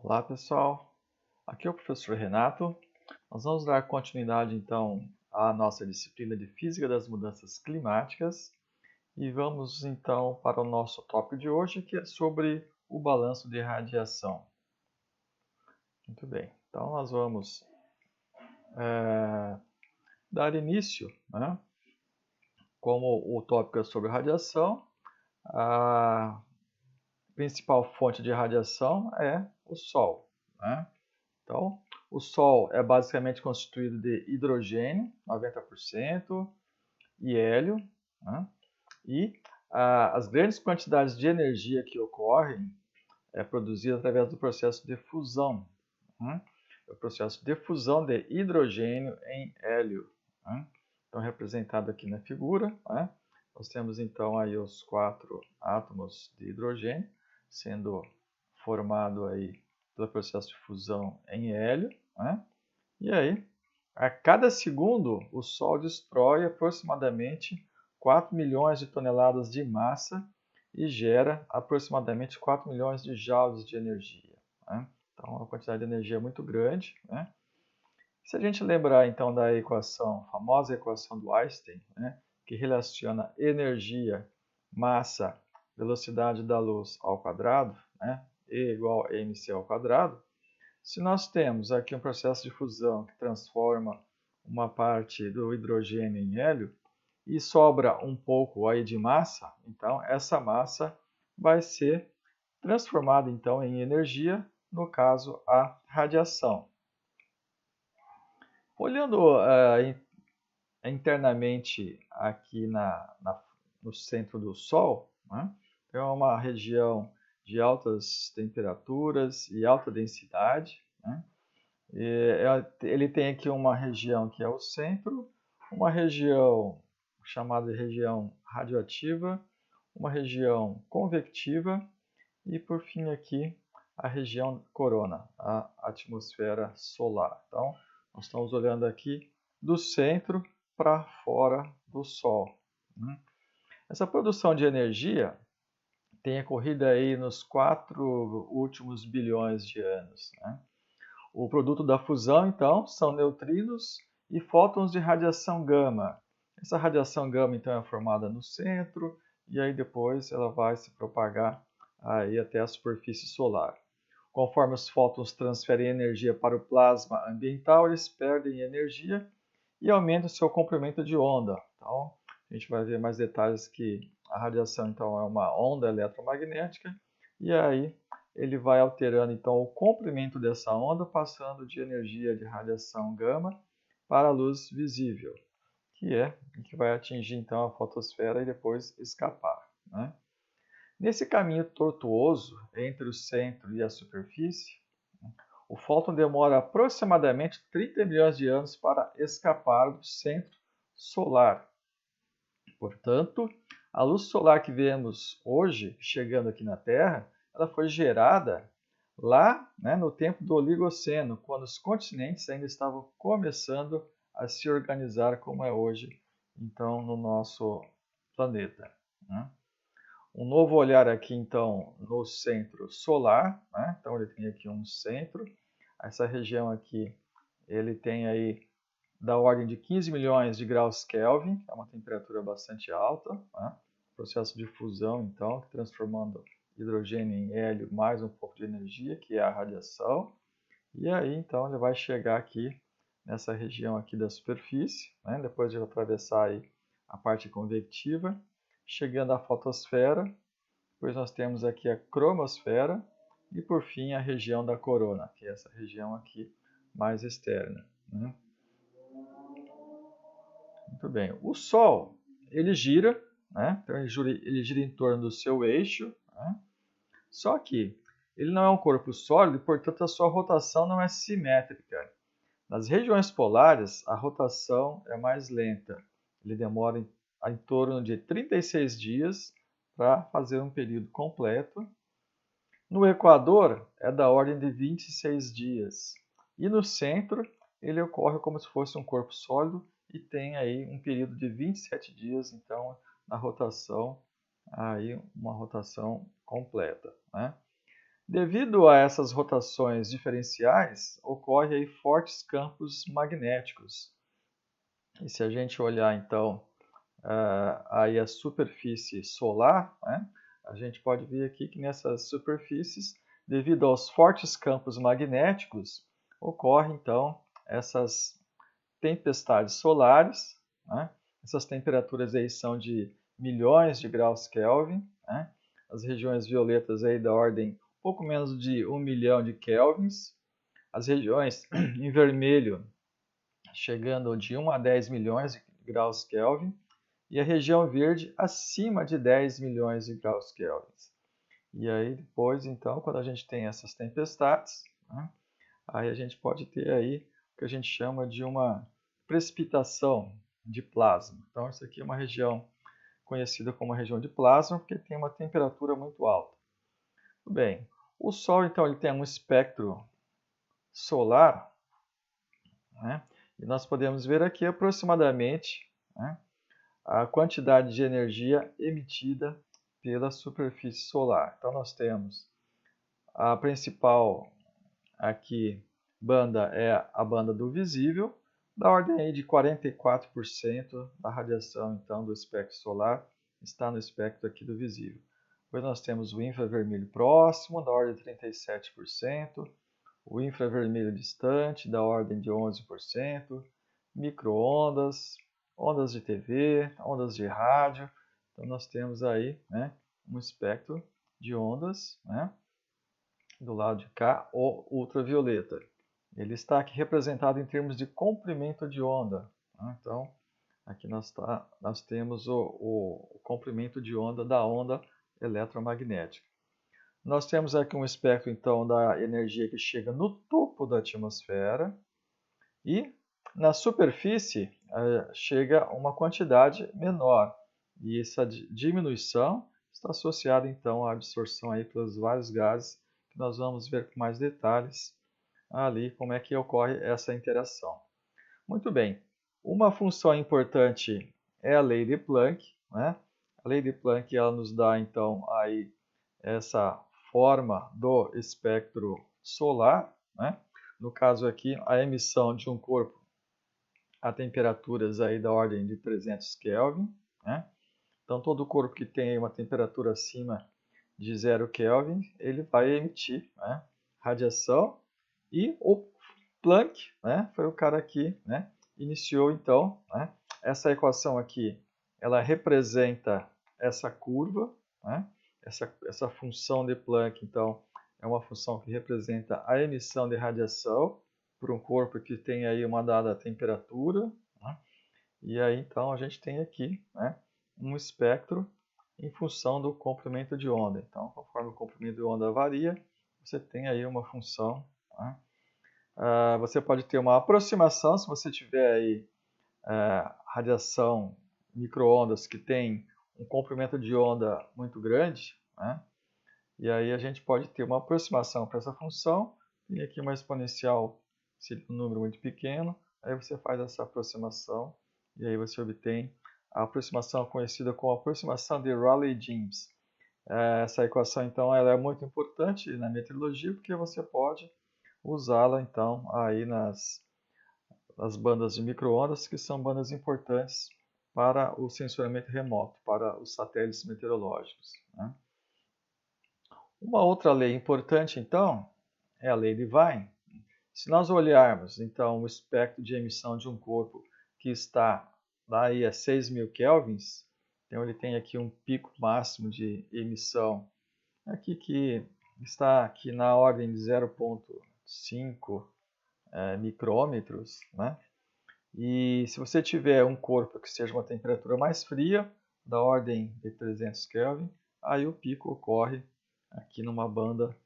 Olá pessoal, aqui é o professor Renato. Nós vamos dar continuidade então à nossa disciplina de Física das Mudanças Climáticas e vamos então para o nosso tópico de hoje, que é sobre o balanço de radiação. Muito bem, então nós vamos dar início, né? Como o tópico é sobre radiação, a principal fonte de radiação é o Sol, né? Então, o Sol é basicamente constituído de hidrogênio, 90%, e hélio, né? E as grandes quantidades de energia que ocorrem é produzida através do processo de fusão, né? É o processo de fusão de hidrogênio em hélio, né? Então, representado aqui na figura, né? Nós temos então aí os 4 átomos de hidrogênio sendo formado aí pelo processo de fusão em hélio, né? E aí, a cada segundo, o Sol destrói aproximadamente 4 milhões de toneladas de massa e gera aproximadamente 4 milhões de joules de energia, né? Então, uma quantidade de energia muito grande, né? Se a gente lembrar então da equação, a famosa equação do Einstein, né, que relaciona energia, massa, velocidade da luz ao quadrado, né, E igual a mc ao quadrado, se nós temos aqui um processo de fusão que transforma uma parte do hidrogênio em hélio e sobra um pouco aí de massa, então essa massa vai ser transformada então em energia, no caso a radiação. Olhando internamente aqui no centro do Sol, né, é uma região de altas temperaturas e alta densidade, né? Ele tem aqui uma região que é o centro, uma região chamada de região radioativa, uma região convectiva e, por fim, aqui a região corona, a atmosfera solar. Então, nós estamos olhando aqui do centro para fora do Sol, né? Essa produção de energia tem ocorrido aí nos 4 últimos bilhões de anos, né? O produto da fusão, então, são neutrinos e fótons de radiação gama. Essa radiação gama, então, é formada no centro e aí depois ela vai se propagar aí até a superfície solar. Conforme os fótons transferem energia para o plasma ambiental, eles perdem energia e aumentam seu comprimento de onda. Então, a gente vai ver mais detalhes que a radiação, então, é uma onda eletromagnética e aí ele vai alterando então o comprimento dessa onda, passando de energia de radiação gama para a luz visível, que vai atingir então a fotosfera e depois escapar, né? Nesse caminho tortuoso entre o centro e a superfície, o fóton demora aproximadamente 30 milhões de anos para escapar do centro solar. Portanto, a luz solar que vemos hoje chegando aqui na Terra, ela foi gerada lá, né, no tempo do Oligoceno, quando os continentes ainda estavam começando a se organizar como é hoje, então, no nosso planeta, né? Um novo olhar aqui, então, no centro solar, né? Então, ele tem aqui um centro. Essa região aqui, ele tem aí da ordem de 15 milhões de graus Kelvin, que é uma temperatura bastante alta, né? Processo de fusão, então, transformando hidrogênio em hélio mais um pouco de energia, que é a radiação. E aí, então, ele vai chegar aqui nessa região aqui da superfície, né? Depois de atravessar aí a parte convectiva, chegando à fotosfera. Depois nós temos aqui a cromosfera e, por fim, a região da corona, que é essa região aqui mais externa, né? Muito bem. O Sol, ele gira, né? Então ele gira em torno do seu eixo, né? Só que ele não é um corpo sólido e, portanto, a sua rotação não é simétrica. Nas regiões polares, a rotação é mais lenta. Ele demora em torno de 36 dias para fazer um período completo. No Equador, é da ordem de 26 dias. E no centro, ele ocorre como se fosse um corpo sólido e tem aí um período de 27 dias, então, na rotação, aí uma rotação completa, né? Devido a essas rotações diferenciais, ocorre aí fortes campos magnéticos. E se a gente olhar então aí a superfície solar, né, a gente pode ver aqui que nessas superfícies, devido aos fortes campos magnéticos, ocorrem então essas tempestades solares, né? Essas temperaturas aí são de milhões de graus Kelvin, né? As regiões violetas aí da ordem um pouco menos de 1 milhão de kelvins, as regiões em vermelho chegando de 1 a 10 milhões de graus Kelvin, e a região verde acima de 10 milhões de graus Kelvin. E aí depois, então, quando a gente tem essas tempestades, né, aí a gente pode ter aí o que a gente chama de uma precipitação de plasma. Então, isso aqui é uma região conhecida como a região de plasma, porque tem uma temperatura muito alta. Muito bem, o Sol, então, ele tem um espectro solar, né, e nós podemos ver aqui aproximadamente, né, a quantidade de energia emitida pela superfície solar. Então, nós temos a principal aqui banda é a banda do visível, da ordem aí de 44% da radiação então do espectro solar está no espectro aqui do visível. Depois nós temos o infravermelho próximo, da ordem de 37%, o infravermelho distante, da ordem de 11%, microondas, ondas de TV, ondas de rádio. Então nós temos aí, né, um espectro de ondas, né, do lado de cá, o ultravioleta. Ele está aqui representado em termos de comprimento de onda. Né? Então, aqui nós temos o comprimento de onda da onda eletromagnética. Nós temos aqui um espectro, então, da energia que chega no topo da atmosfera e na superfície chega uma quantidade menor. E essa diminuição está associada, então, à absorção aí pelos vários gases, que nós vamos ver com mais detalhes ali como é que ocorre essa interação. Muito bem, uma função importante é a lei de Planck, né? A lei de Planck ela nos dá então aí essa forma do espectro solar, né? No caso aqui, a emissão de um corpo a temperaturas aí da ordem de 300 Kelvin, né? Então todo corpo que tem uma temperatura acima de 0 Kelvin, ele vai emitir, né, radiação, e o Planck, né, foi o cara que, né, iniciou então, né, essa equação aqui, ela representa essa curva, né, essa função de Planck, então, é uma função que representa a emissão de radiação por um corpo que tem aí uma dada temperatura, né, e aí então a gente tem aqui, né, um espectro em função do comprimento de onda. Então, conforme o comprimento de onda varia, você tem aí uma função, né? Você pode ter uma aproximação, se você tiver aí radiação, microondas que tem um comprimento de onda muito grande, né? E aí a gente pode ter uma aproximação para essa função, e aqui uma exponencial, se um número muito pequeno, aí você faz essa aproximação, e aí você obtém a aproximação conhecida como aproximação de Rayleigh-Jeans. Essa equação, então, ela é muito importante na meteorologia, porque você pode usá-la, então, aí nas bandas de microondas, que são bandas importantes para o sensoramento remoto, para os satélites meteorológicos, né? Uma outra lei importante, então, é a lei de Wien. Se nós olharmos, então, o espectro de emissão de um corpo que está daí a 6.000 kelvins, então ele tem aqui um pico máximo de emissão, aqui que está aqui na ordem de 0,5 micrômetros, né? E se você tiver um corpo que seja uma temperatura mais fria, da ordem de 300 Kelvin, aí o pico ocorre aqui numa banda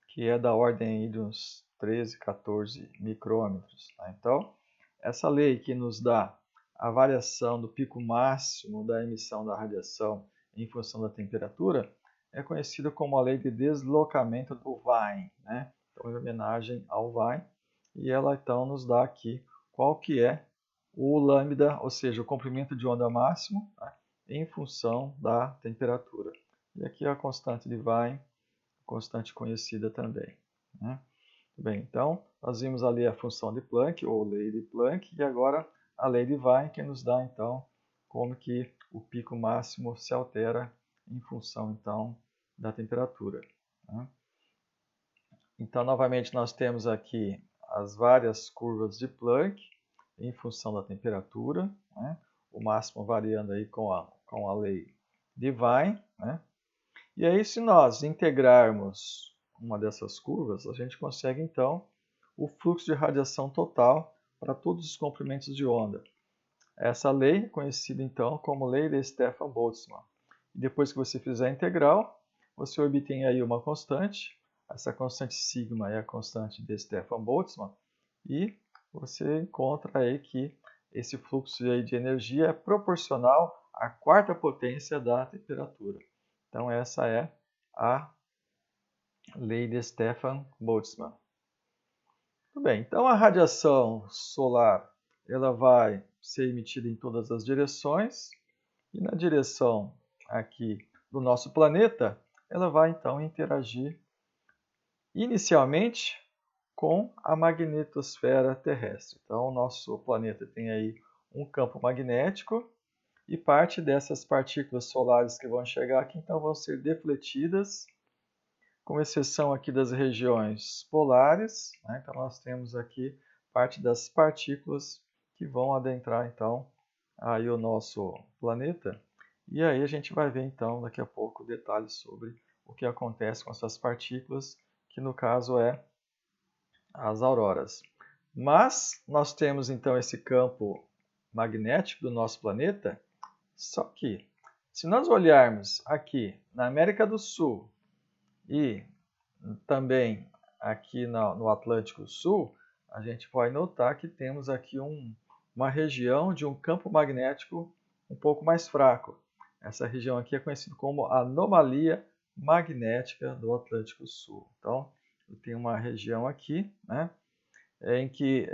que é da ordem de uns 13, 14 micrômetros. Tá? Então, essa lei que nos dá a variação do pico máximo da emissão da radiação em função da temperatura é conhecida como a lei de deslocamento do Wien, né? Então, em homenagem ao Wien, e ela então nos dá aqui qual que é o lambda, ou seja, o comprimento de onda máximo, tá? Em função da temperatura. E aqui a constante de Wien constante conhecida também, né? Bem, então, nós vimos ali a função de Planck, ou lei de Planck, e agora a lei de Wien, que nos dá, então, como que o pico máximo se altera em função, então, da temperatura, né? Então, novamente, nós temos aqui as várias curvas de Planck em função da temperatura, né? O máximo variando aí com a lei de Wien, né? E aí, se nós integrarmos uma dessas curvas, a gente consegue, então, o fluxo de radiação total para todos os comprimentos de onda. Essa lei é conhecida, então, como lei de Stefan-Boltzmann. Depois que você fizer a integral, você obtém aí uma constante. Essa constante sigma é a constante de Stefan-Boltzmann. E você encontra aí que esse fluxo aí de energia é proporcional à quarta potência da temperatura. Então, essa é a lei de Stefan-Boltzmann. Muito bem, então a radiação solar ela vai ser emitida em todas as direções e na direção aqui do nosso planeta, ela vai então interagir inicialmente com a magnetosfera terrestre. Então, o nosso planeta tem aí um campo magnético e parte dessas partículas solares que vão chegar aqui, então, vão ser defletidas, com exceção aqui das regiões polares, né? Então, nós temos aqui parte das partículas que vão adentrar, então, aí o nosso planeta. E aí a gente vai ver, então, daqui a pouco, detalhes sobre o que acontece com essas partículas, que no caso é as auroras. Mas nós temos, então, esse campo magnético do nosso planeta, só que, se nós olharmos aqui na América do Sul e também aqui no Atlântico Sul, a gente vai notar que temos aqui uma região de um campo magnético um pouco mais fraco. Essa região aqui é conhecida como anomalia magnética do Atlântico Sul. Então, eu tenho uma região aqui, né, em que,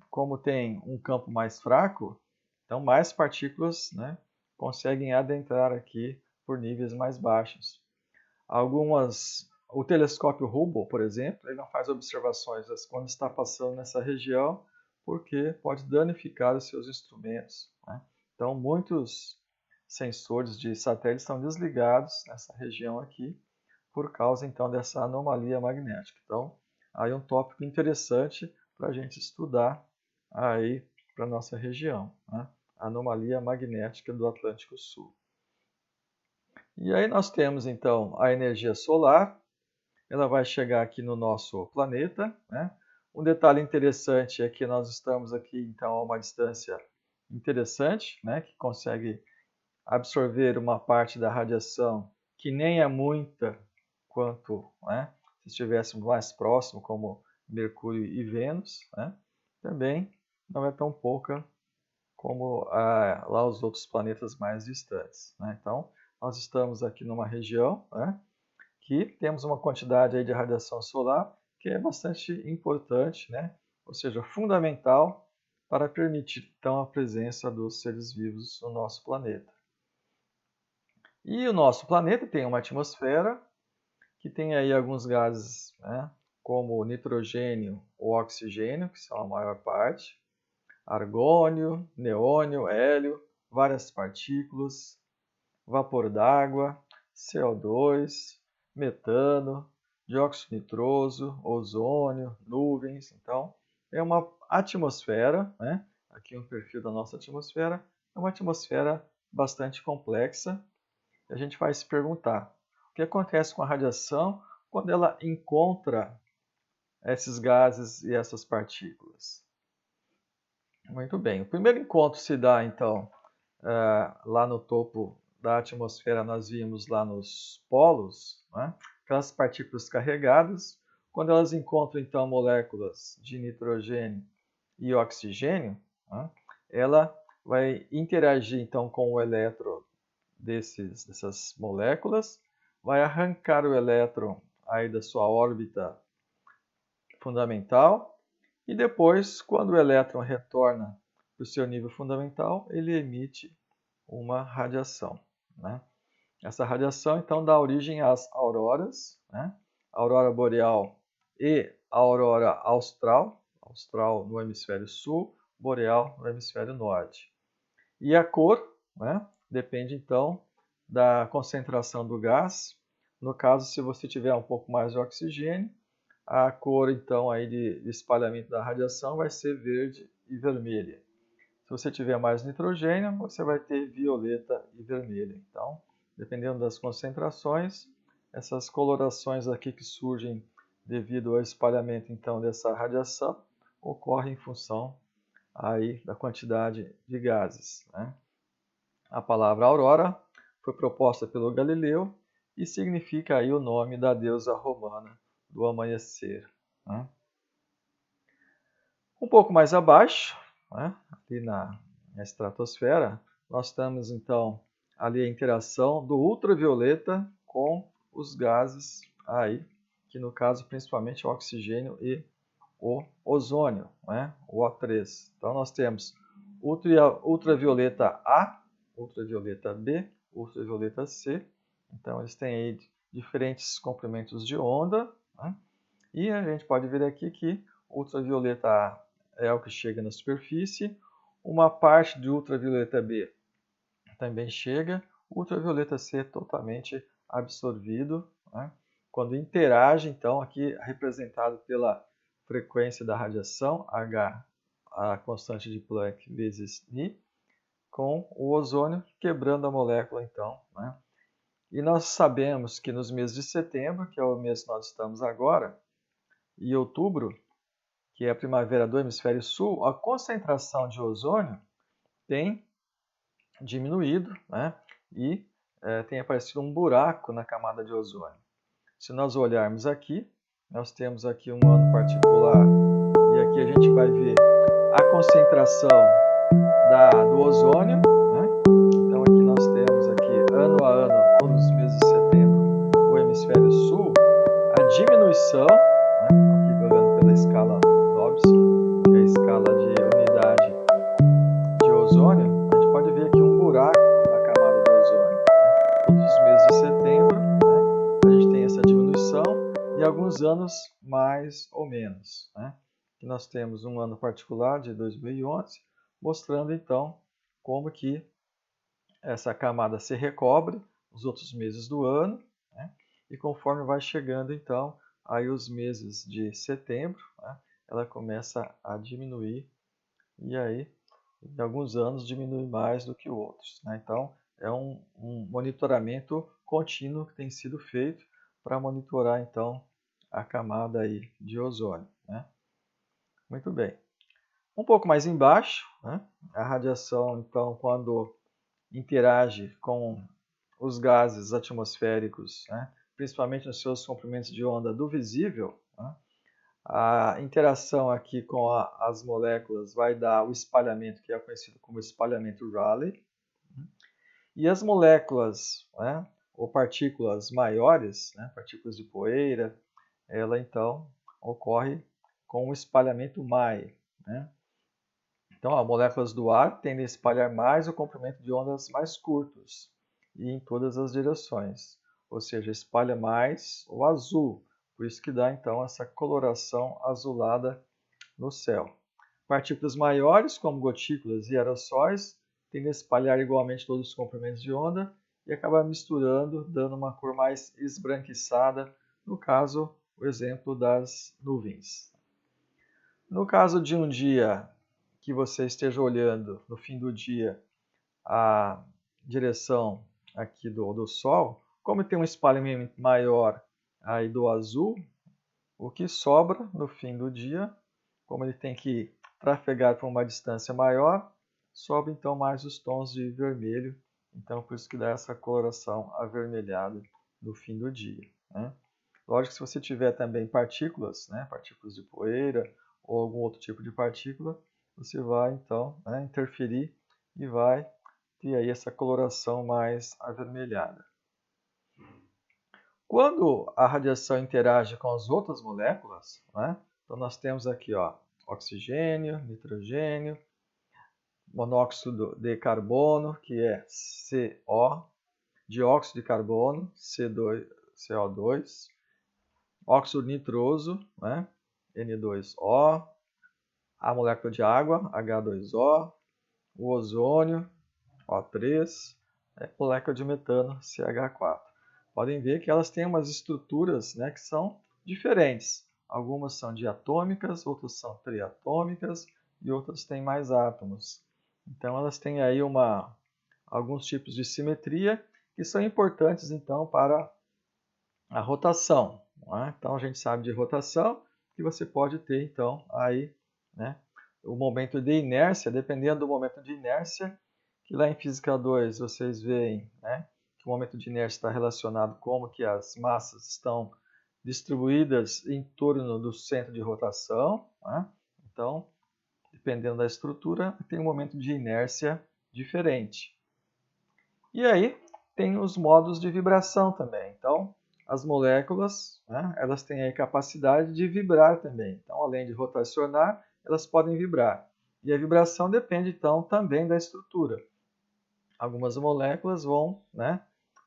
como tem um campo mais fraco, então mais partículas, né, conseguem adentrar aqui por níveis mais baixos. O telescópio Hubble, por exemplo, ele não faz observações quando está passando nessa região, porque pode danificar os seus instrumentos, né? Então, muitos sensores de satélites estão desligados nessa região aqui, por causa, então, dessa anomalia magnética. Então, aí um tópico interessante para a gente estudar aí para a nossa região, né? A anomalia magnética do Atlântico Sul. E aí nós temos, então, a energia solar. Ela vai chegar aqui no nosso planeta, né? Um detalhe interessante é que nós estamos aqui, então, a uma distância interessante, né? Que consegue absorver uma parte da radiação que nem é muita quanto, né, se estivéssemos mais próximo, como Mercúrio e Vênus, né? Também não é tão pouca como lá os outros planetas mais distantes, né? Então, nós estamos aqui numa região, né, que temos uma quantidade aí de radiação solar que é bastante importante, né? Ou seja, fundamental para permitir, então, a presença dos seres vivos no nosso planeta. E o nosso planeta tem uma atmosfera que tem aí alguns gases, né, como o nitrogênio ou oxigênio, que são a maior parte, argônio, neônio, hélio, várias partículas, vapor d'água, CO2, metano, dióxido nitroso, ozônio, nuvens. Então, é uma atmosfera, né? Aqui um perfil da nossa atmosfera, é uma atmosfera bastante complexa. A gente vai se perguntar, o que acontece com a radiação quando ela encontra esses gases e essas partículas? Muito bem, o primeiro encontro se dá, então, lá no topo da atmosfera, nós vimos lá nos polos, né, aquelas partículas carregadas. Quando elas encontram, então, moléculas de nitrogênio e oxigênio, né, ela vai interagir, então, com o elétron dessas moléculas, vai arrancar o elétron aí da sua órbita fundamental e depois, quando o elétron retorna para o seu nível fundamental, ele emite uma radiação, né? Essa radiação, então, dá origem às auroras, né? A aurora boreal e a aurora austral, austral no hemisfério sul, boreal no hemisfério norte. E a cor, né, depende, então, da concentração do gás. No caso, se você tiver um pouco mais de oxigênio, a cor, então, aí de espalhamento da radiação vai ser verde e vermelha. Se você tiver mais nitrogênio, você vai ter violeta e vermelha. Então, dependendo das concentrações, essas colorações aqui que surgem devido ao espalhamento, então, dessa radiação, ocorrem em função aí da quantidade de gases, né? A palavra aurora foi proposta pelo Galileu e significa aí o nome da deusa romana do amanhecer, né? Um pouco mais abaixo, né, ali na estratosfera, nós temos então ali a interação do ultravioleta com os gases aí, que no caso principalmente o oxigênio e o ozônio, né, o O3. Então nós temos ultravioleta A, ultravioleta B, ultravioleta C. Então eles têm aí diferentes comprimentos de onda, né? E a gente pode ver aqui que ultravioleta A é o que chega na superfície, uma parte de ultravioleta B também chega, ultravioleta C é totalmente absorvido, né? Quando interage, então, aqui representado pela frequência da radiação, H, a constante de Planck vezes Ni, com o ozônio quebrando a molécula, então, né? E nós sabemos que nos meses de setembro, que é o mês que nós estamos agora, e outubro, que é a primavera do hemisfério sul, a concentração de ozônio tem diminuído, né? E tem aparecido um buraco na camada de ozônio. Se nós olharmos aqui, nós temos aqui um ano particular e aqui a gente vai ver a concentração do ozônio, né? Então aqui nós temos aqui ano a ano, todos os meses de setembro, o hemisfério sul, a diminuição, né? Aqui olhando pela escala Dobson, que é a escala de unidade de ozônio, a gente pode ver aqui um buraco na camada de ozônio, né? Todos os meses de setembro, né, a gente tem essa diminuição e alguns anos mais ou menos, né? Aqui nós temos um ano particular de 2011, mostrando então como que essa camada se recobre os outros meses do ano, né? E conforme vai chegando então aí os meses de setembro, né, ela começa a diminuir e aí em alguns anos diminui mais do que outros, né? Então é um monitoramento contínuo que tem sido feito para monitorar então a camada aí de ozônio, né? Muito bem. Um pouco mais embaixo, né, a radiação então quando interage com os gases atmosféricos, né, principalmente nos seus comprimentos de onda do visível, né, a interação aqui com as moléculas vai dar o espalhamento, que é conhecido como espalhamento Rayleigh. E as moléculas, né, ou partículas maiores, né, partículas de poeira, ela então ocorre com o espalhamento Mie, né? Então, as moléculas do ar tendem a espalhar mais o comprimento de ondas mais curtos e em todas as direções, ou seja, espalha mais o azul, por isso que dá então essa coloração azulada no céu. Partículas maiores, como gotículas e aerossóis, tendem a espalhar igualmente todos os comprimentos de onda e acabar misturando, dando uma cor mais esbranquiçada, no caso, o exemplo das nuvens. No caso de um dia que você esteja olhando no fim do dia a direção aqui do Sol, como tem um espalhamento maior aí do azul, o que sobra no fim do dia, como ele tem que trafegar por uma distância maior, sobra então mais os tons de vermelho, então por isso que dá essa coloração avermelhada no fim do dia, né? Lógico que se você tiver também partículas, né, partículas de poeira ou algum outro tipo de partícula, você vai então, né, interferir e vai ter aí essa coloração mais avermelhada. Quando a radiação interage com as outras moléculas, né, então nós temos aqui ó, oxigênio, nitrogênio, monóxido de carbono, que é CO, dióxido de carbono, CO2, óxido nitroso, né? N2O, a molécula de água, H2O, o ozônio, O3, molécula de metano, CH4. Podem ver que elas têm umas estruturas, né, que são diferentes. Algumas são diatômicas, outras são triatômicas e outras têm mais átomos. Então elas têm aí alguns tipos de simetria que são importantes então para a rotação. Não é? Então a gente sabe de rotação que você pode ter então aí, né, o momento de inércia, dependendo do momento de inércia, que lá em Física 2 vocês veem, né, que o momento de inércia está relacionado com como que as massas estão distribuídas em torno do centro de rotação. Né? Então, dependendo da estrutura, tem um momento de inércia diferente. E aí tem os modos de vibração também. Então, as moléculas, né, elas têm a capacidade de vibrar também. Então, além de rotacionar, elas podem vibrar. E a vibração depende, então, também da estrutura. Algumas moléculas vão, né,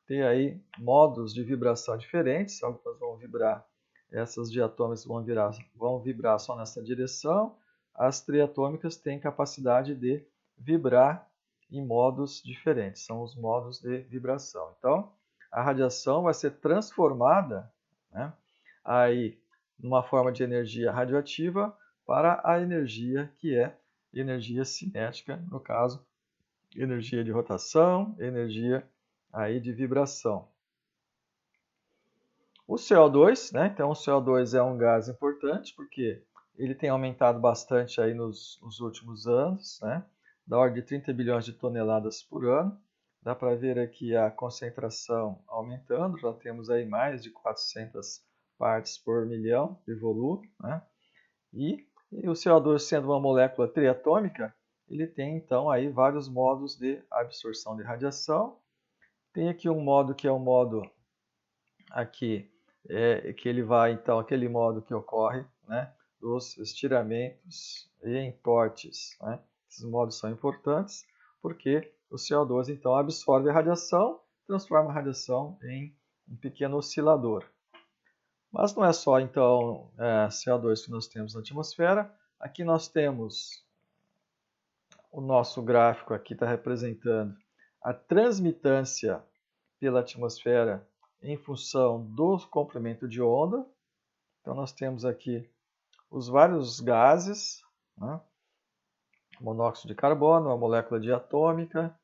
ter aí modos de vibração diferentes. Algumas vão vibrar, essas diatômicas vão vibrar só nessa direção. As triatômicas têm capacidade de vibrar em modos diferentes. São os modos de vibração. Então, a radiação vai ser transformada, né, aí numa forma de energia radioativa para a energia que é energia cinética, no caso, energia de rotação, energia aí de vibração. O CO2, né? Então o CO2 é um gás importante porque ele tem aumentado bastante aí nos últimos anos, né? Da ordem de 30 bilhões de toneladas por ano. Dá para ver aqui a concentração aumentando, já temos aí mais de 400 partes por milhão de volume, né? E o CO2 sendo uma molécula triatômica, ele tem então aí vários modos de absorção de radiação. Tem aqui um modo que é o modo aqui, que ele vai então, aquele modo que ocorre, né, dos estiramentos e entortes, né? Esses modos são importantes porque o CO2 então absorve a radiação, transforma a radiação em um pequeno oscilador. Mas não é só então CO2 que nós temos na atmosfera. Aqui nós temos o nosso gráfico aqui está representando a transmitância pela atmosfera em função do comprimento de onda. Então nós temos aqui os vários gases, né? Monóxido de carbono, a molécula diatômica,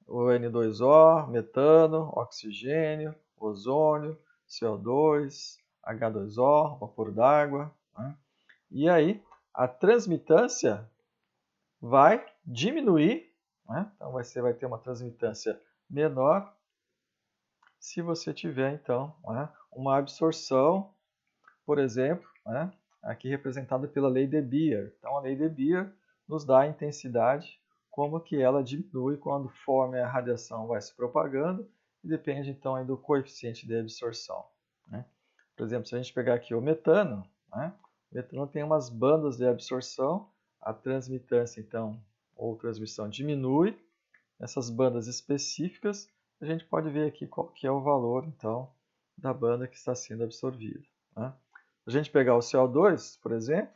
o N2O, metano, oxigênio, ozônio, CO2, H2O, vapor d'água. Né? E aí a transmitância vai diminuir, né? Então você vai ter uma transmitância menor se você tiver então, né, uma absorção, por exemplo, né, aqui representada pela lei de Beer. Então a lei de Beer nos dá a intensidade, como que ela diminui conforme a radiação vai se propagando, e depende então aí do coeficiente de absorção. Né? Por exemplo, se a gente pegar aqui o metano, né, o metano tem umas bandas de absorção, a transmitância então, ou transmissão diminui, essas bandas específicas, a gente pode ver aqui qual que é o valor então da banda que está sendo absorvida. Né? Se a gente pegar o CO2, por exemplo,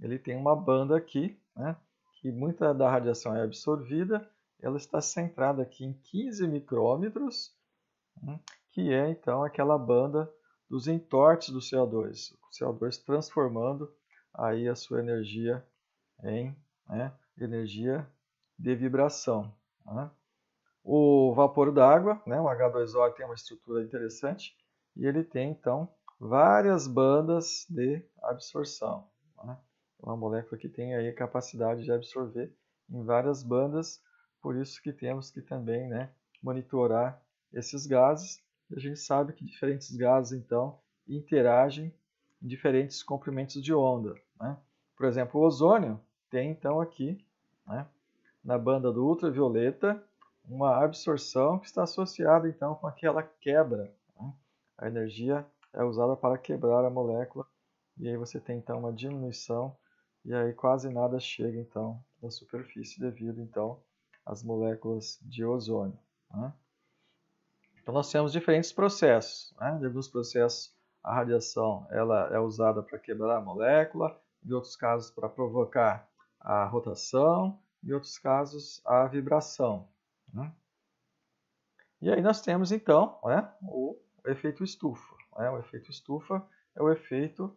ele tem uma banda aqui, né, que muita da radiação é absorvida, ela está centrada aqui em 15 micrômetros, né, que é então aquela banda dos entortes do CO2, o CO2 transformando aí a sua energia em, né, energia de vibração. Né? O vapor d'água, né, o H2O, tem uma estrutura interessante e ele tem então várias bandas de absorção. Né? Uma molécula que tem aí a capacidade de absorver em várias bandas, por isso que temos que também, né, monitorar esses gases. E a gente sabe que diferentes gases então interagem em diferentes comprimentos de onda. Né? Por exemplo, o ozônio tem então aqui, né, na banda do ultravioleta, uma absorção que está associada então com aquela quebra. Né? A energia é usada para quebrar a molécula e aí você tem então uma diminuição e aí quase nada chega então da superfície devido então às moléculas de ozônio. Né? Então nós temos diferentes processos, né? Em alguns processos a radiação ela é usada para quebrar a molécula, em outros casos para provocar a rotação, em outros casos a vibração, né? E aí nós temos então, né, o efeito estufa, né? O efeito estufa é o efeito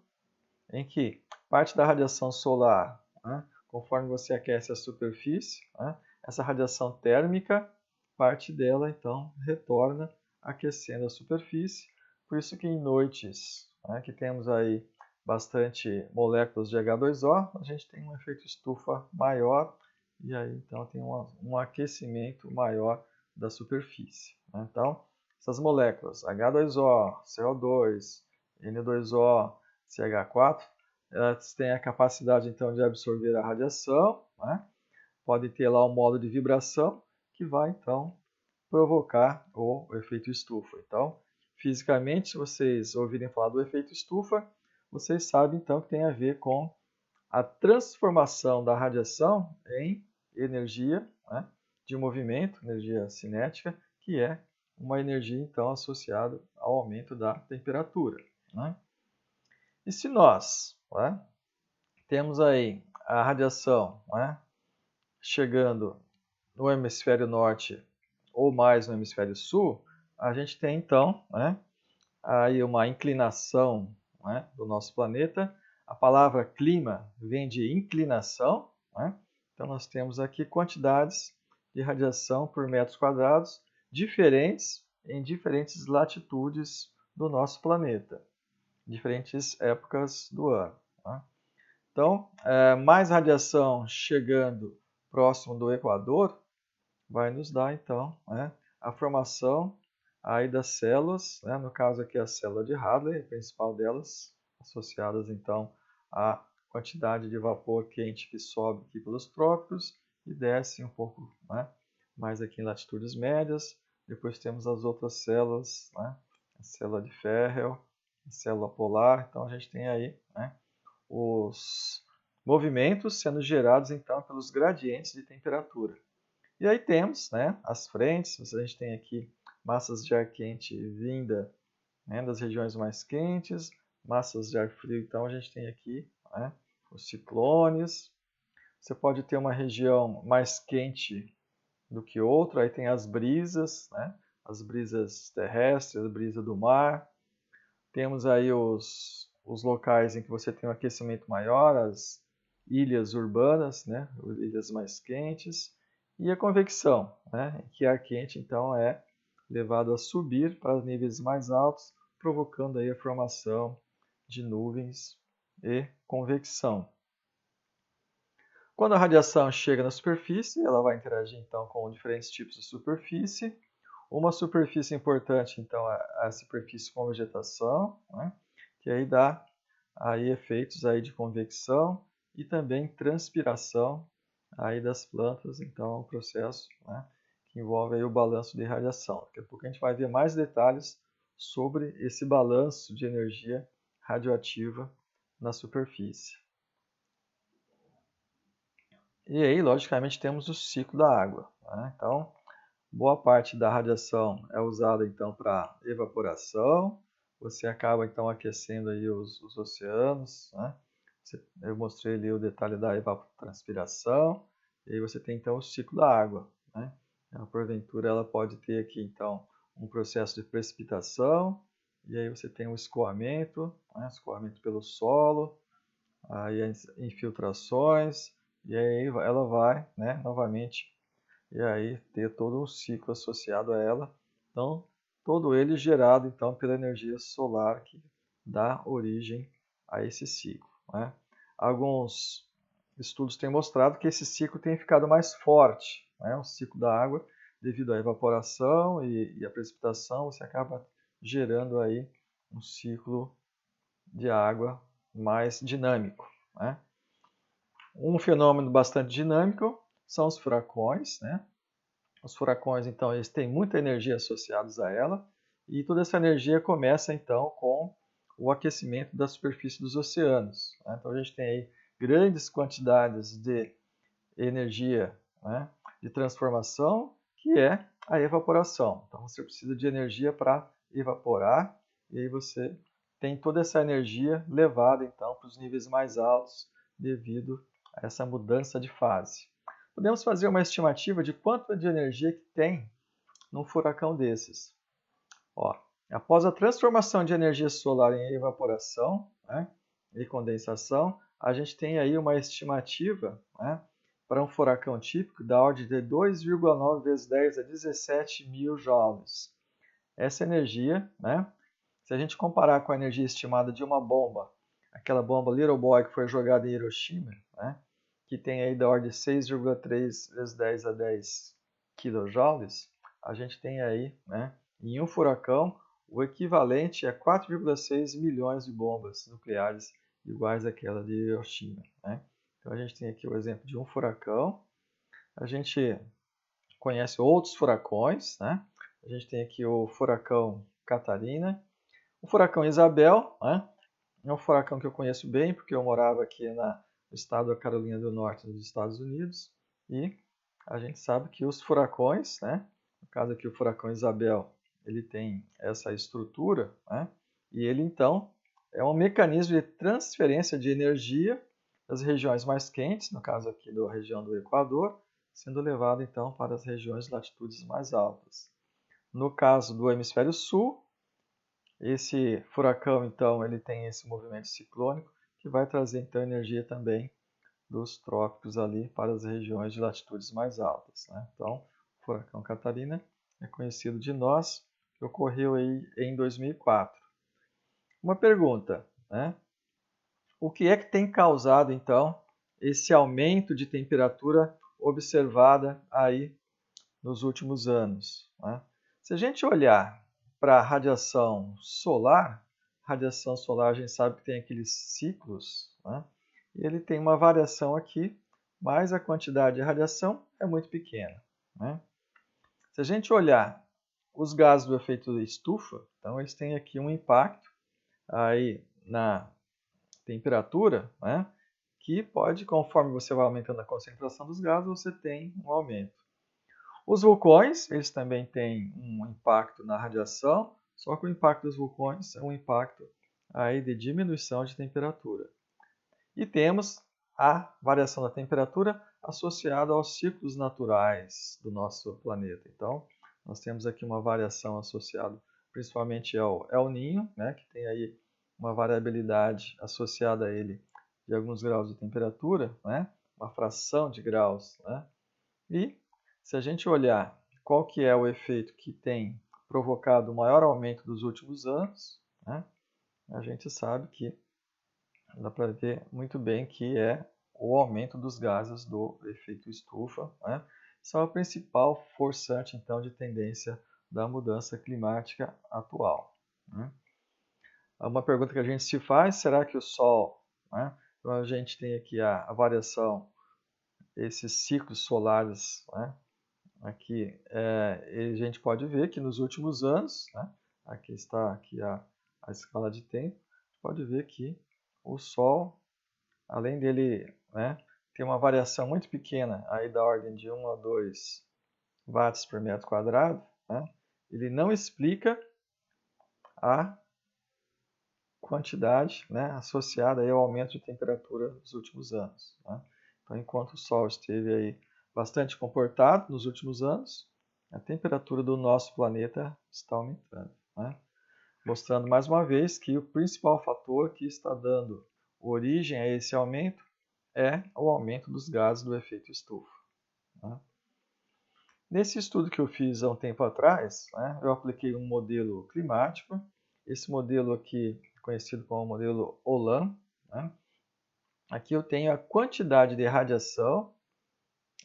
em que parte da radiação solar, né, conforme você aquece a superfície, né, essa radiação térmica, parte dela então retorna aquecendo a superfície. Por isso que em noites, né, que temos aí bastante moléculas de H2O, a gente tem um efeito estufa maior e aí então tem um aquecimento maior da superfície, né? Então, essas moléculas H2O, CO2, N2O, CH4, elas têm a capacidade então de absorver a radiação, né? Pode ter lá um modo de vibração que vai então provocar o efeito estufa. Então, fisicamente, se vocês ouvirem falar do efeito estufa, vocês sabem então que tem a ver com a transformação da radiação em energia, né, de movimento, energia cinética, que é uma energia então associada ao aumento da temperatura, né? E se nós, né, temos aí a radiação, né, chegando no hemisfério norte ou mais no hemisfério sul, a gente tem então, né, aí uma inclinação, né, do nosso planeta. A palavra clima vem de inclinação, né? Então nós temos aqui quantidades de radiação por metros quadrados diferentes em diferentes latitudes do nosso planeta, diferentes épocas do ano, né? Então, mais radiação chegando próximo do Equador vai nos dar, então, né, a formação aí das células, né, no caso aqui a célula de Hadley, a principal delas, associadas, então, à quantidade de vapor quente que sobe aqui pelos trópicos e desce um pouco, né, mais aqui em latitudes médias. Depois temos as outras células, né, a célula de Ferrel, a célula polar. Então, a gente tem aí, né, os movimentos sendo gerados então pelos gradientes de temperatura. E aí temos, né, as frentes, a gente tem aqui massas de ar quente vinda, né, das regiões mais quentes, massas de ar frio, então a gente tem aqui, né, os ciclones. Você pode ter uma região mais quente do que outra, aí tem as brisas, né, as brisas terrestres, a brisa do mar. Temos aí os locais em que você tem um aquecimento maior, as ilhas urbanas, né, ilhas mais quentes, e a convecção, né, em que ar quente então é levado a subir para níveis mais altos, provocando aí a formação de nuvens e convecção. Quando a radiação chega na superfície, ela vai interagir então com diferentes tipos de superfície. Uma superfície importante então é a superfície com vegetação, né, que aí dá aí efeitos aí de convecção e também transpiração aí das plantas, então é um processo, né, que envolve aí o balanço de radiação. Daqui a pouco a gente vai ver mais detalhes sobre esse balanço de energia radioativa na superfície. E aí, logicamente, temos o ciclo da água, né? Então, boa parte da radiação é usada então para evaporação. Você acaba então aquecendo aí os oceanos, né? Eu mostrei ali o detalhe da evapotranspiração. E aí você tem então o ciclo da água, né? Porventura ela pode ter aqui então um processo de precipitação. E aí você tem o escoamento, né? Escoamento pelo solo, aí as infiltrações. E aí ela vai, né, novamente, e aí ter todo um ciclo associado a ela. Então, todo ele gerado então pela energia solar que dá origem a esse ciclo, né? Alguns estudos têm mostrado que esse ciclo tem ficado mais forte, né? O ciclo da água, devido à evaporação e à precipitação, você acaba gerando aí um ciclo de água mais dinâmico, né? Um fenômeno bastante dinâmico são os furacões, né? Os furacões, então, eles têm muita energia associados a ela, e toda essa energia começa, então, com o aquecimento da superfície dos oceanos, né? Então, a gente tem aí grandes quantidades de energia, né, de transformação que é a evaporação. Então, você precisa de energia para evaporar, e aí você tem toda essa energia levada, então, para os níveis mais altos devido a essa mudança de fase. Podemos fazer uma estimativa de quanto de energia que tem num furacão desses. Ó, após a transformação de energia solar em evaporação, né, e condensação, a gente tem aí uma estimativa, né, para um furacão típico da ordem de 2,9 vezes 10 a 17 mil joules. Essa energia, né, se a gente comparar com a energia estimada de uma bomba, aquela bomba Little Boy que foi jogada em Hiroshima, né, que tem aí da ordem de 6,3 vezes 10 a 10 kJ, a gente tem aí, né, em um furacão, o equivalente a 4,6 milhões de bombas nucleares iguais àquela de Hiroshima, né? Então a gente tem aqui o exemplo de um furacão. A gente conhece outros furacões, né? A gente tem aqui o furacão Catarina, o furacão Isabel, né? É um furacão que eu conheço bem, porque eu morava aqui no estado da Carolina do Norte, nos Estados Unidos, e a gente sabe que os furacões, né? No caso aqui o furacão Isabel, ele tem essa estrutura, né? E ele então é um mecanismo de transferência de energia das regiões mais quentes, no caso aqui da região do Equador, sendo levado então para as regiões de latitudes mais altas. No caso do hemisfério sul, esse furacão então ele tem esse movimento ciclônico que vai trazer então energia também dos trópicos ali para as regiões de latitudes mais altas, né? Então, o furacão Catarina é conhecido de nós, que ocorreu aí em 2004. Uma pergunta, né? O que é que tem causado então esse aumento de temperatura observada aí nos últimos anos, né? Se a gente olhar para a radiação solar a gente sabe que tem aqueles ciclos, né? E ele tem uma variação aqui, mas a quantidade de radiação é muito pequena, né? Se a gente olhar os gases do efeito estufa, então eles têm aqui um impacto aí na temperatura, né? Que pode, conforme você vai aumentando a concentração dos gases, você tem um aumento. Os vulcões, eles também têm um impacto na radiação, só que o impacto dos vulcões é um impacto aí de diminuição de temperatura. E temos a variação da temperatura associada aos ciclos naturais do nosso planeta. Então, nós temos aqui uma variação associada principalmente ao El Niño, né, que tem aí uma variabilidade associada a ele de alguns graus de temperatura, né, uma fração de graus, né, e se a gente olhar qual que é o efeito que tem provocado o maior aumento dos últimos anos, né, a gente sabe que dá para ver muito bem que é o aumento dos gases do efeito estufa, né? São a principal forçante então de tendência da mudança climática atual, né? Uma pergunta que a gente se faz, será que o Sol, né? Então a gente tem aqui a variação, esses ciclos solares, né? Aqui a gente pode ver que nos últimos anos, né? Aqui está aqui a escala de tempo, a gente pode ver que o Sol, além dele, né, ter uma variação muito pequena, aí da ordem de 1 a 2 watts por metro quadrado, né, ele não explica a quantidade, né, associada aí ao aumento de temperatura dos últimos anos, né. Então, enquanto o Sol esteve aí bastante comportado nos últimos anos, a temperatura do nosso planeta está aumentando, né, mostrando mais uma vez que o principal fator que está dando origem a esse aumento é o aumento dos gases do efeito estufa, né? Nesse estudo que eu fiz há um tempo atrás, né, eu apliquei um modelo climático. Esse modelo aqui, conhecido como modelo Hollande, né? Aqui eu tenho a quantidade de radiação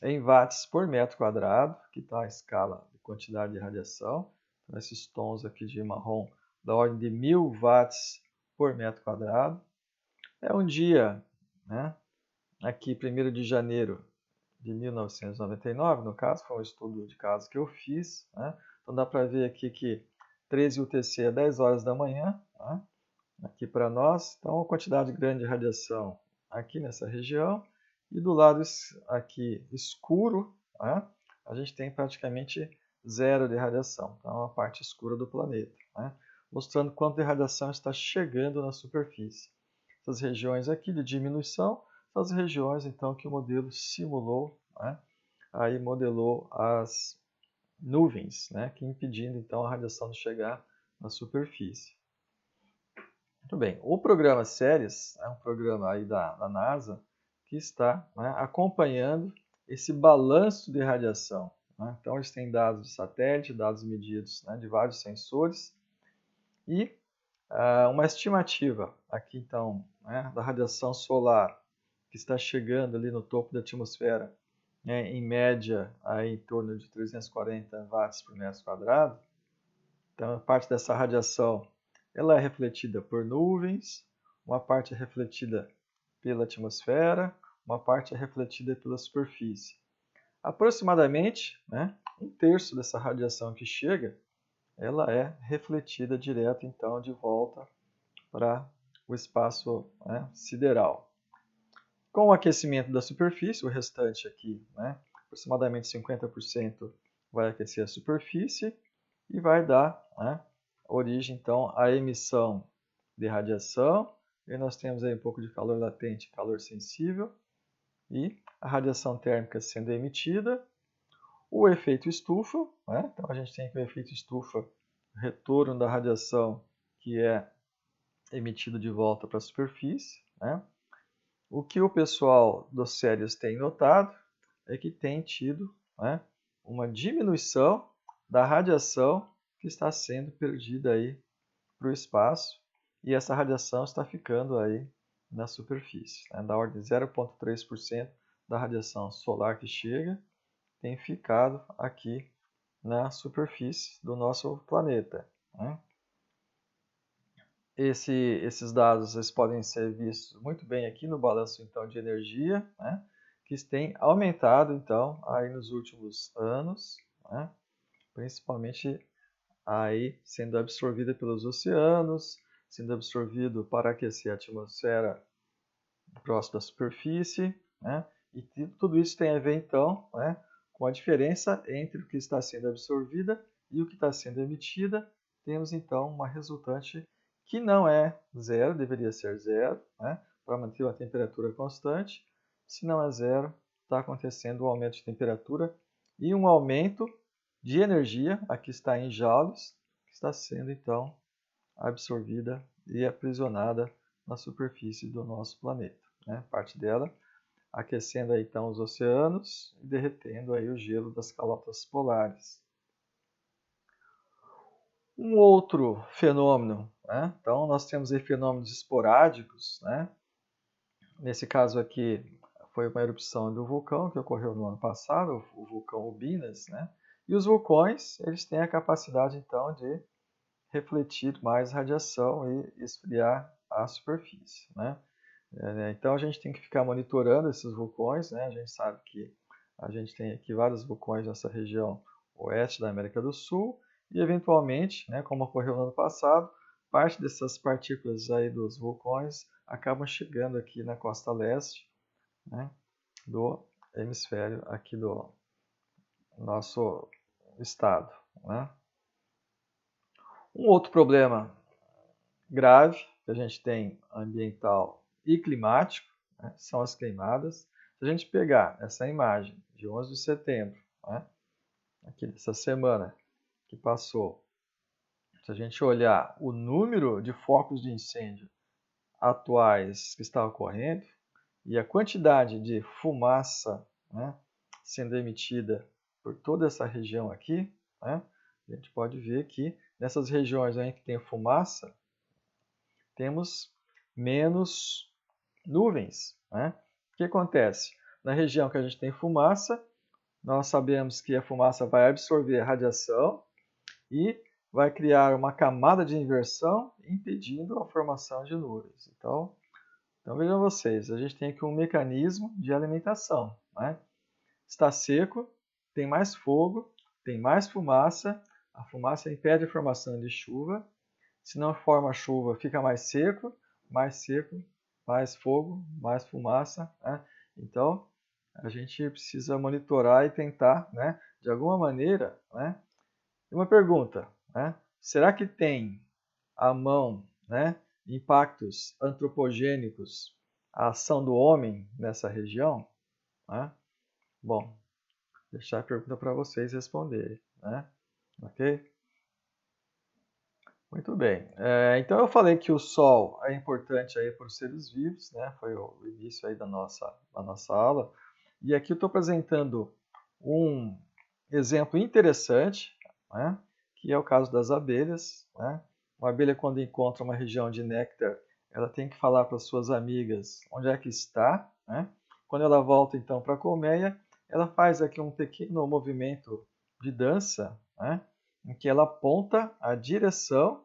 em watts por metro quadrado, que está a escala de quantidade de radiação. Então, esses tons aqui de marrom da ordem de 1000 watts por metro quadrado. É um dia, né? Aqui, 1º de janeiro de 1999, no caso, foi um estudo de caso que eu fiz, né? Então dá para ver aqui que 13 UTC é 10 horas da manhã, né? Aqui para nós, então uma quantidade grande de radiação aqui nessa região, e do lado aqui escuro, né? a gente tem praticamente zero de radiação. Então, é a parte escura do planeta, né? Mostrando quanto de radiação está chegando na superfície. Essas regiões aqui de diminuição são as regiões então que o modelo simulou, né? Aí modelou as nuvens, né? Que impedindo então a radiação de chegar na superfície. Muito bem, o programa Ceres é um programa aí da NASA que está, né, acompanhando esse balanço de radiação, né? Então eles têm dados de satélite, dados medidos, né, de vários sensores e uma estimativa aqui então, né, da radiação solar que está chegando ali no topo da atmosfera, né, em média aí em torno de 340 watts por metro quadrado. Então, parte dessa radiação ela é refletida por nuvens, uma parte é refletida pela atmosfera, uma parte é refletida pela superfície. Aproximadamente, né, um terço dessa radiação que chega, ela é refletida direto então de volta para o espaço, né, sideral. Com o aquecimento da superfície, o restante aqui, né, aproximadamente 50% vai aquecer a superfície e vai dar, né, origem então à emissão de radiação. E nós temos aí um pouco de calor latente, calor sensível e a radiação térmica sendo emitida. O efeito estufa, né? Então a gente tem aqui o efeito estufa, retorno da radiação que é emitido de volta para a superfície, né? O que o pessoal dos Ceres tem notado é que tem tido, né, uma diminuição da radiação que está sendo perdida aí para o espaço e essa radiação está ficando aí na superfície, né, da ordem de 0,3% da radiação solar que chega tem ficado aqui na superfície do nosso planeta, né? Esses dados eles podem ser vistos muito bem aqui no balanço então de energia, né, que tem aumentado então aí nos últimos anos, né, principalmente aí sendo absorvida pelos oceanos, sendo absorvido para aquecer a atmosfera próximo da superfície, né, e tudo isso tem a ver então, né, com a diferença entre o que está sendo absorvida e o que está sendo emitida. Temos então uma resultante que não é zero, deveria ser zero, né, para manter uma temperatura constante. Se não é zero, está acontecendo um aumento de temperatura e um aumento de energia, aqui está em joules, que está sendo então absorvida e aprisionada na superfície do nosso planeta, né? Parte dela aquecendo aí, então os oceanos e derretendo aí o gelo das calotas polares. Um outro fenômeno, né? Então nós temos aí fenômenos esporádicos, né? Nesse caso aqui foi uma erupção do vulcão que ocorreu no ano passado, o vulcão Ubinas, né? E os vulcões, eles têm a capacidade então de refletir mais radiação e esfriar a superfície, né? Então a gente tem que ficar monitorando esses vulcões, né? A gente sabe que a gente tem aqui vários vulcões nessa região oeste da América do Sul e eventualmente, né, como ocorreu no ano passado, parte dessas partículas aí dos vulcões acabam chegando aqui na costa leste, né, do hemisfério aqui do nosso estado, né? Um outro problema grave que a gente tem ambiental e climático, né, são as queimadas. Se a gente pegar essa imagem de 11 de setembro, né, aqui dessa semana que passou, se a gente olhar o número de focos de incêndio atuais que está ocorrendo e a quantidade de fumaça, né, sendo emitida por toda essa região aqui, né, a gente pode ver que nessas regiões em que tem fumaça, temos menos nuvens, né? O que acontece? Na região que a gente tem fumaça, nós sabemos que a fumaça vai absorver a radiação e vai criar uma camada de inversão impedindo a formação de nuvens. Então vejam vocês, a gente tem aqui um mecanismo de alimentação, né? Está seco, tem mais fogo, tem mais fumaça, a fumaça impede a formação de chuva. Se não forma chuva, fica mais seco, mais fogo, mais fumaça, né? Então, a gente precisa monitorar e tentar, né, de alguma maneira, né? Uma pergunta, né? Será que tem à mão, né, impactos antropogênicos a ação do homem nessa região? Né? Bom, deixar a pergunta para vocês responderem, né? Ok? Muito bem. Então eu falei que o Sol é importante aí para os seres vivos, né? Foi o início aí da nossa aula. E aqui eu estou apresentando um exemplo interessante, né? Que é o caso das abelhas, né? Uma abelha, quando encontra uma região de néctar, ela tem que falar para suas amigas onde é que está, né? Quando ela volta então para a colmeia, ela faz aqui um pequeno movimento de dança, né? Em que ela aponta a direção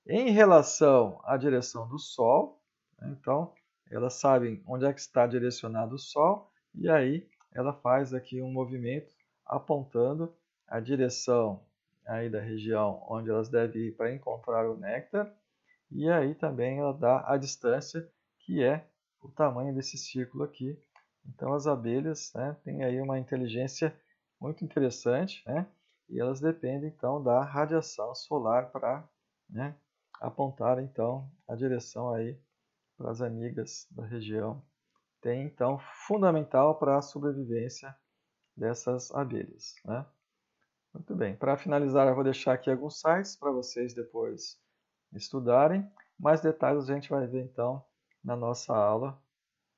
em relação à direção do Sol. Né? Então, elas sabem onde é que está direcionado o Sol, e aí ela faz aqui um movimento apontando a direção aí da região onde elas devem ir para encontrar o néctar, e aí também ela dá a distância, que é o tamanho desse círculo aqui. Então as abelhas, né, têm aí uma inteligência muito interessante, né, e elas dependem então da radiação solar para, né, apontar então a direção aí para as amigas da região. Tem então fundamental para a sobrevivência dessas abelhas, né? Muito bem, para finalizar eu vou deixar aqui alguns sites para vocês depois estudarem. Mais detalhes a gente vai ver então na nossa aula,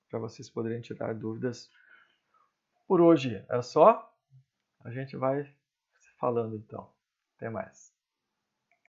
para vocês poderem tirar dúvidas. Por hoje é só, a gente vai falando então. Até mais.